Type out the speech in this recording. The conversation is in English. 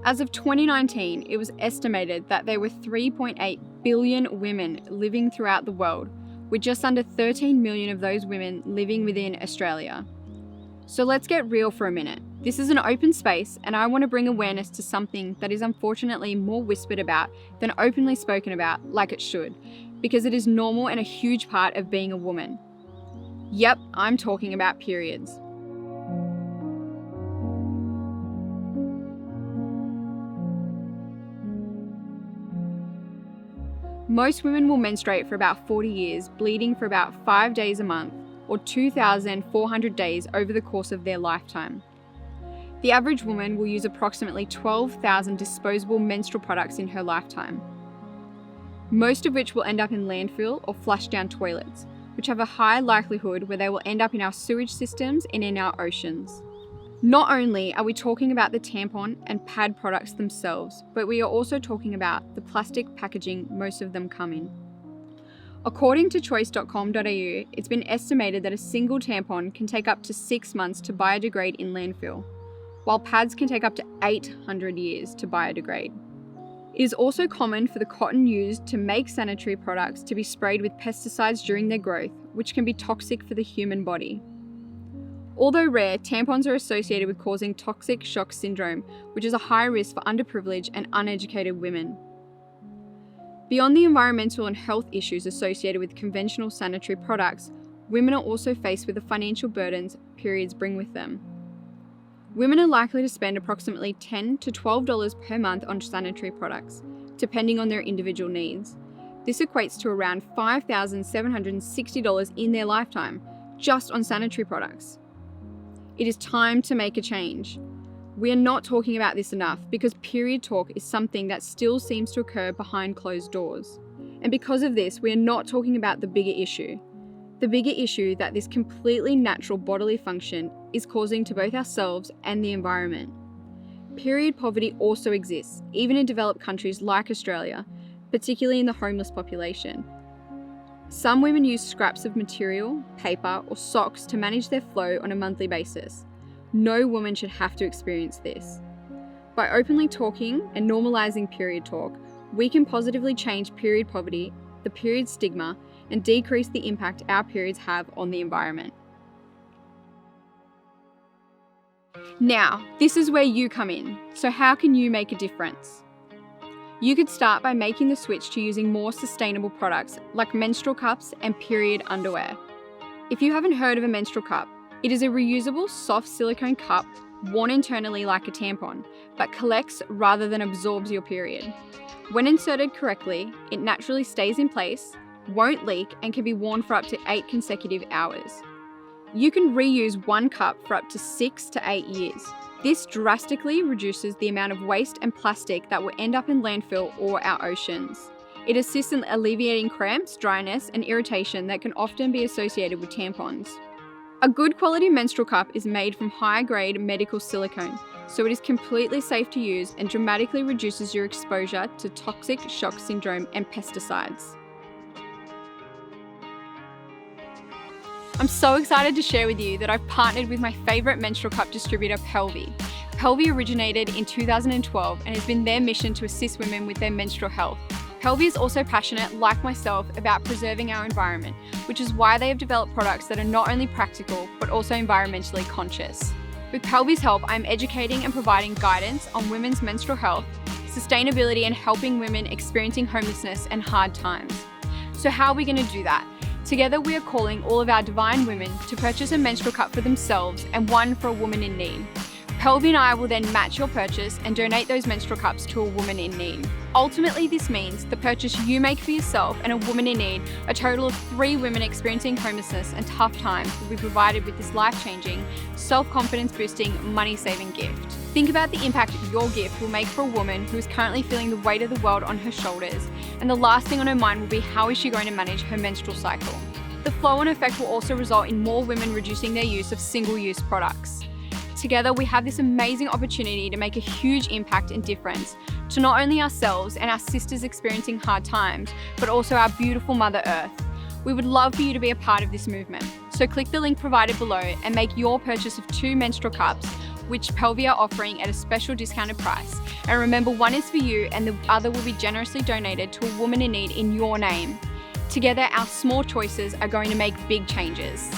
As of 2019, it was estimated that there were 3.8 billion women living throughout the world, with just under 13 million of those women living within Australia. So let's get real for a minute. This is an open space, and I want to bring awareness to something that is unfortunately more whispered about than openly spoken about like it should, because it is normal and a huge part of being a woman. Yep, I'm talking about periods. Most women will menstruate for about 40 years, bleeding for about 5 days a month, or 2,400 days over the course of their lifetime. The average woman will use approximately 12,000 disposable menstrual products in her lifetime, most of which will end up in landfill or flush down toilets, which have a high likelihood where they will end up in our sewage systems and in our oceans. Not only are we talking about the tampon and pad products themselves, but we are also talking about the plastic packaging most of them come in. According to choice.com.au, it's been estimated that a single tampon can take up to 6 months to biodegrade in landfill, while pads can take up to 800 years to biodegrade. It is also common for the cotton used to make sanitary products to be sprayed with pesticides during their growth, which can be toxic for the human body. Although rare, tampons are associated with causing toxic shock syndrome, which is a high risk for underprivileged and uneducated women. Beyond the environmental and health issues associated with conventional sanitary products, women are also faced with the financial burdens periods bring with them. Women are likely to spend approximately $10 to $12 per month on sanitary products, depending on their individual needs. This equates to around $5,760 in their lifetime, just on sanitary products. It is time to make a change. We are not talking about this enough because period talk is something that still seems to occur behind closed doors. And because of this, we are not talking about the bigger issue. The bigger issue that this completely natural bodily function is causing to both ourselves and the environment. Period poverty also exists, even in developed countries like Australia, particularly in the homeless population. Some women use scraps of material, paper, or socks to manage their flow on a monthly basis. No woman should have to experience this. By openly talking and normalizing period talk, we can positively change period poverty, the period stigma, and decrease the impact our periods have on the environment. Now, this is where you come in. So how can you make a difference? You could start by making the switch to using more sustainable products like menstrual cups and period underwear. If you haven't heard of a menstrual cup, it is a reusable soft silicone cup worn internally like a tampon, but collects rather than absorbs your period. When inserted correctly, it naturally stays in place, won't leak, and can be worn for up to 8 consecutive hours. You can reuse one cup for up to 6 to 8 years. This drastically reduces the amount of waste and plastic that will end up in landfill or our oceans. It assists in alleviating cramps, dryness, and irritation that can often be associated with tampons. A good quality menstrual cup is made from high-grade medical silicone, so it is completely safe to use and dramatically reduces your exposure to toxic shock syndrome and pesticides. I'm so excited to share with you that I've partnered with my favourite menstrual cup distributor, Pelvi. Pelvi originated in 2012 and has been their mission to assist women with their menstrual health. Pelvi is also passionate, like myself, about preserving our environment, which is why they have developed products that are not only practical, but also environmentally conscious. With Pelvi's help, I'm educating and providing guidance on women's menstrual health, sustainability, and helping women experiencing homelessness and hard times. So how are we going to do that? Together, we are calling all of our divine women to purchase a menstrual cup for themselves and one for a woman in need. Pelvi and I will then match your purchase and donate those menstrual cups to a woman in need. Ultimately, this means the purchase you make for yourself and a woman in need, a total of 3 women experiencing homelessness and tough times, will be provided with this life-changing, self-confidence boosting, money-saving gift. Think about the impact your gift will make for a woman who is currently feeling the weight of the world on her shoulders, and the last thing on her mind will be how is she going to manage her menstrual cycle. The flow-on effect will also result in more women reducing their use of single-use products. Together, we have this amazing opportunity to make a huge impact and difference to not only ourselves and our sisters experiencing hard times, but also our beautiful Mother Earth. We would love for you to be a part of this movement. So click the link provided below and make your purchase of 2 menstrual cups, which Pelvi are offering at a special discounted price. And remember, one is for you and the other will be generously donated to a woman in need in your name. Together, our small choices are going to make big changes.